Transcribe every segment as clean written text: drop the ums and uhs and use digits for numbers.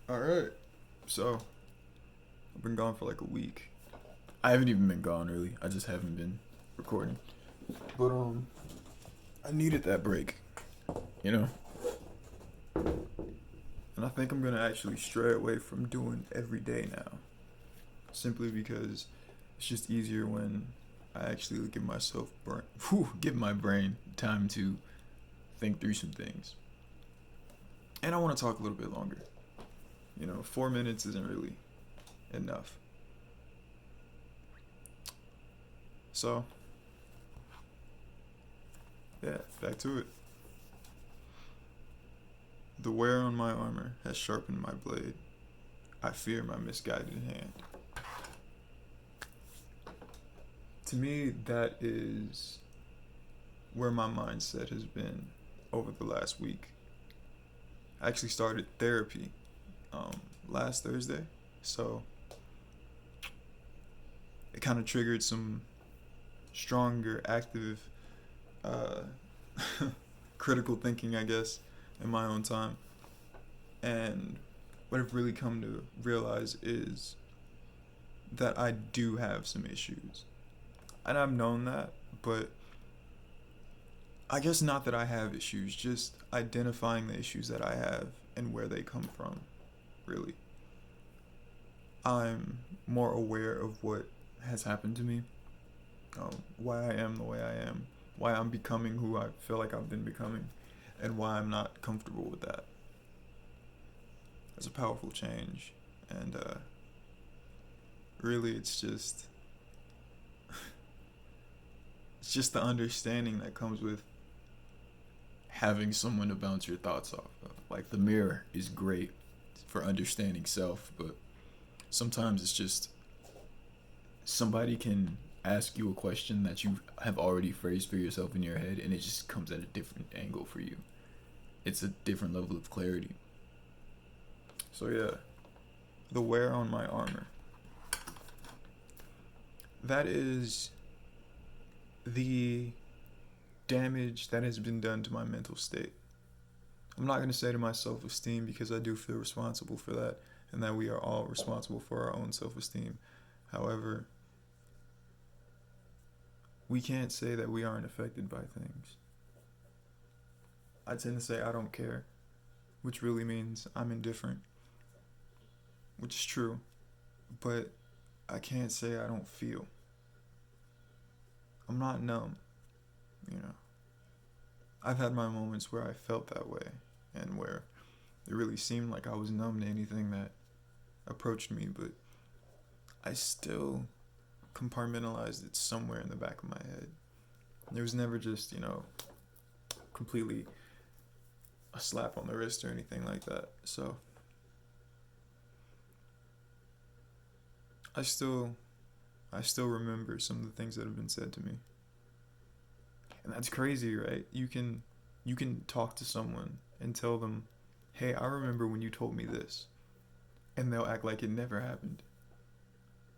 Alright, so I've been gone for like a week. I haven't even been gone really. I just haven't been recording. But I needed that break. You know? and I think I'm gonna actually stray away from doing every day now. Simply because it's just easier when I actually Give my brain time to think through some things. and I wanna talk a little bit longer. 4 minutes isn't really enough. So, yeah, back to it. The wear on my armor has sharpened my blade. I fear my misguided hand. To me, that is where my mindset has been over the last week. I actually started therapy last Thursday, so it kind of triggered some stronger, active, uh, critical thinking, I guess, in my own time. And what I've really come to realize is that I do have some issues. And I've known that, but I guess not that I have issues, just identifying the issues that I have and where they come from, really. I'm more aware of what has happened to me, why I am the way I am, why I'm becoming who I feel like I've been becoming, and why I'm not comfortable with that. It's a powerful change, and really, it's just the understanding that comes with. Having someone to bounce your thoughts off of. Like the mirror is great for understanding self, but sometimes it's just somebody can ask you a question that you have already phrased for yourself in your head and it just comes at a different angle for you. It's a different level of clarity. So yeah, the wear on my armor. That is the damage that has been done to my mental state. I'm not going to say to my self esteem because I do feel responsible for that and that we are all responsible for our own self esteem. However, we can't say that we aren't affected by things. I tend to say I don't care, which really means I'm indifferent, which is true, but I can't say I don't feel. I'm not numb, you know. I've had my moments where I felt that way and where it really seemed like I was numb to anything that approached me, but I still compartmentalized it somewhere in the back of my head. It was never just, completely a slap on the wrist or anything like that. So I still I still remember some of the things that have been said to me. And that's crazy, right? You can talk to someone and tell them, "Hey, I remember when you told me this." And they'll act like it never happened.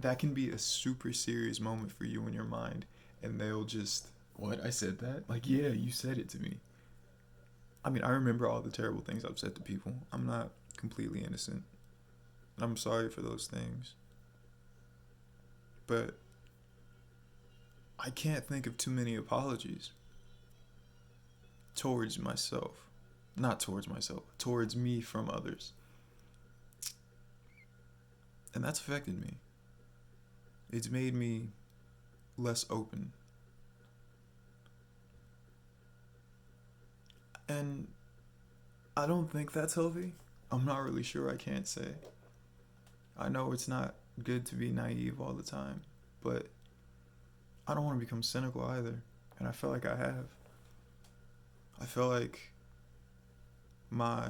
That can be a super serious moment for you in your mind, and they'll just, What? I said that? Like, yeah, you said it to me. I mean, I remember all the terrible things I've said to people. I'm not completely innocent. I'm sorry for those things. But I can't think of too many apologies towards myself. Not towards myself, towards me from others. And that's affected me. It's made me less open. And I don't think that's healthy. I'm not really sure, I can't say. I know it's not good to be naive all the time, but I don't want to become cynical either. And I feel like I have. I feel like my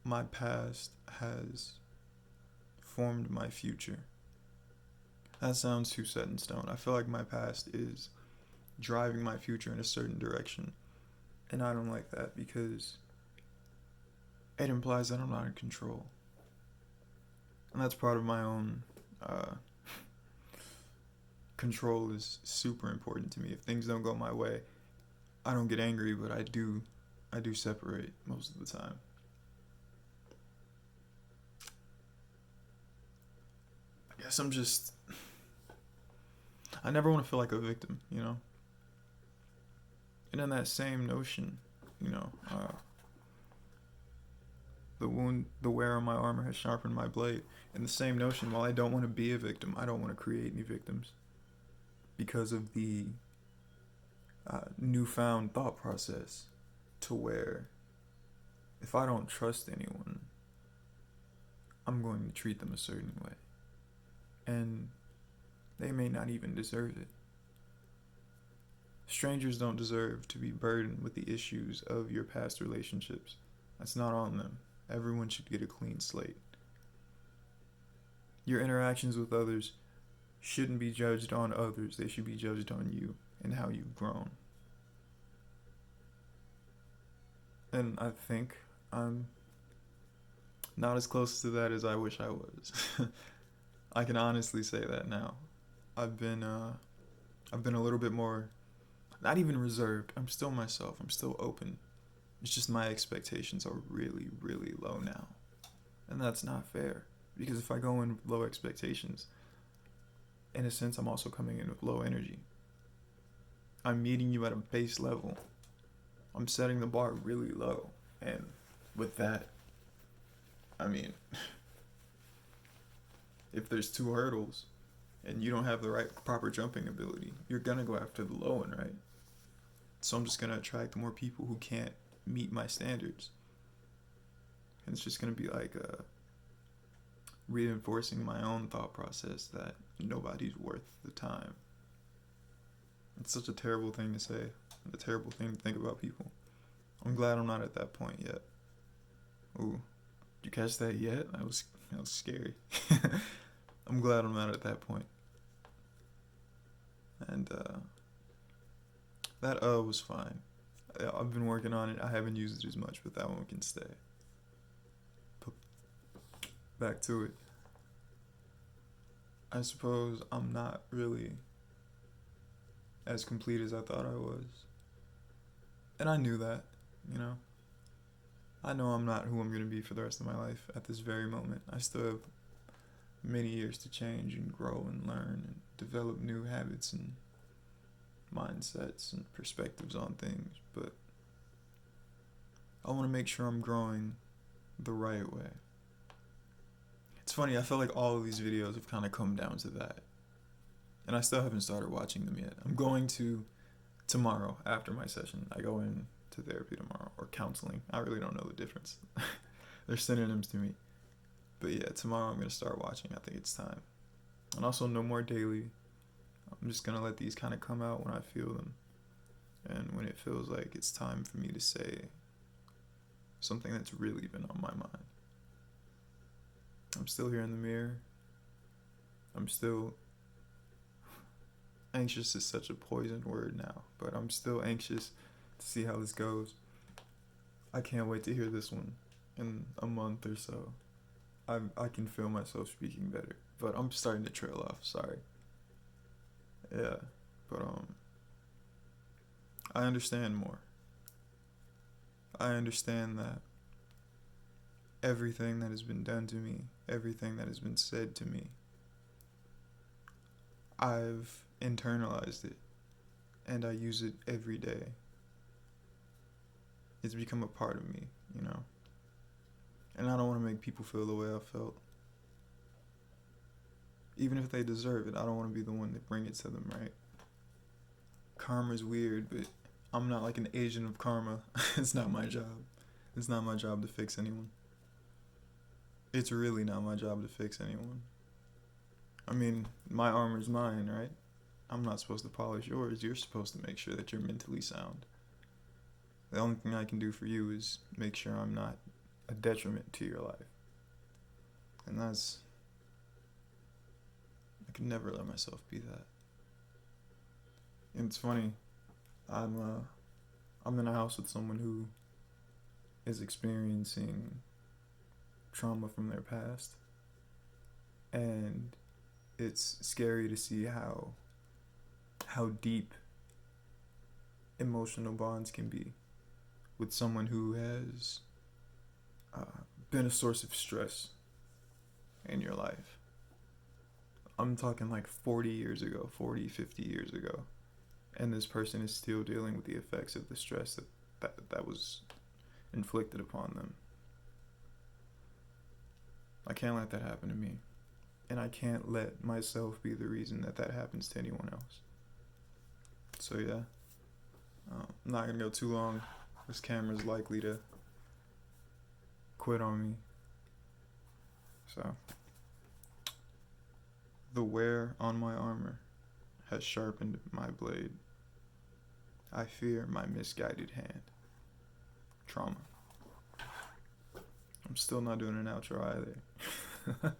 my past has formed my future. That sounds too set in stone. I feel like my past is driving my future in a certain direction. And I don't like that because it implies that I'm not in control. And that's part of my own control is super important to me. If things don't go my way, I don't get angry, but I do I do separate most of the time. I guess I never want to feel like a victim, you know? And in that same notion, you know, the wear on my armor has sharpened my blade. In the same notion, while I don't want to be a victim, I don't want to create any victims because of the newfound thought process to where if I don't trust anyone, I'm going to treat them a certain way. And they may not even deserve it. Strangers don't deserve to be burdened with the issues of your past relationships. That's not on them. Everyone should get a clean slate. Your interactions with others shouldn't be judged on others. They should be judged on you and how you've grown. And I think I'm not as close to that as I wish I was. I can honestly say that now. I've been a little bit more, not even reserved. I'm still myself. I'm still open. It's just my expectations are really, really low now. And that's not fair. Because if I go in with low expectations, in a sense, I'm also coming in with low energy. I'm meeting you at a base level. I'm setting the bar really low. And with that, I mean, if there's two hurdles and you don't have the right proper jumping ability, you're gonna go after the low one, right? So I'm just gonna attract more people who can't meet my standards. And it's just gonna be like reinforcing my own thought process that nobody's worth the time. It's such a terrible thing to say, a terrible thing to think about people. I'm glad I'm not at that point yet. Ooh, did you catch that yet? That was scary. I'm glad I'm not at that point. And that was fine. I've been working on it. I haven't used it as much, but that one can stay. Back to it. I suppose I'm not really as complete as I thought I was. And I knew that, you know. I know I'm not who I'm going to be for the rest of my life at this very moment. I still have many years to change and grow and learn and develop new habits and mindsets and perspectives on things, but I want to make sure I'm growing the right way. It's funny, I feel like all of these videos have kind of come down to that. And I still haven't started watching them yet. I'm going to tomorrow after my session. I go in to therapy tomorrow, or counseling. I really don't know the difference. They're synonyms to me. But yeah, tomorrow I'm going to start watching. I think it's time. And also no more daily. I'm just going to let these kind of come out when I feel them. And when it feels like it's time for me to say something that's really been on my mind. I'm still here in the mirror. I'm still anxious is such a poisoned word now, but I'm still anxious to see how this goes. I can't wait to hear this one in a month or so. I can feel myself speaking better, but I'm starting to trail off. Sorry. Yeah, but I understand more. I understand that everything that has been done to me, everything that has been said to me, I've internalized it, and I use it every day. It's become a part of me, you know? And I don't want to make people feel the way I felt. Even if they deserve it, I don't want to be the one to bring it to them, right? Karma's weird, but I'm not like an agent of karma. It's not my job. It's not my job to fix anyone. It's really not my job to fix anyone. I mean, my armor's mine, right? I'm not supposed to polish yours. You're supposed to make sure that you're mentally sound. The only thing I can do for you is make sure I'm not a detriment to your life. And I could never let myself be that. And it's funny, I'm in a house with someone who is experiencing trauma from their past, and it's scary to see how deep emotional bonds can be with someone who has been a source of stress in your life. I'm talking like 40 years ago, 40, 50 years ago. And this person is still dealing with the effects of the stress that was inflicted upon them. I can't let that happen to me. And I can't let myself be the reason that happens to anyone else. So yeah, I'm not going to go too long. This camera's likely to quit on me. So, the wear on my armor has sharpened my blade. I fear my misguided hand. Trauma. I'm still not doing an outro either.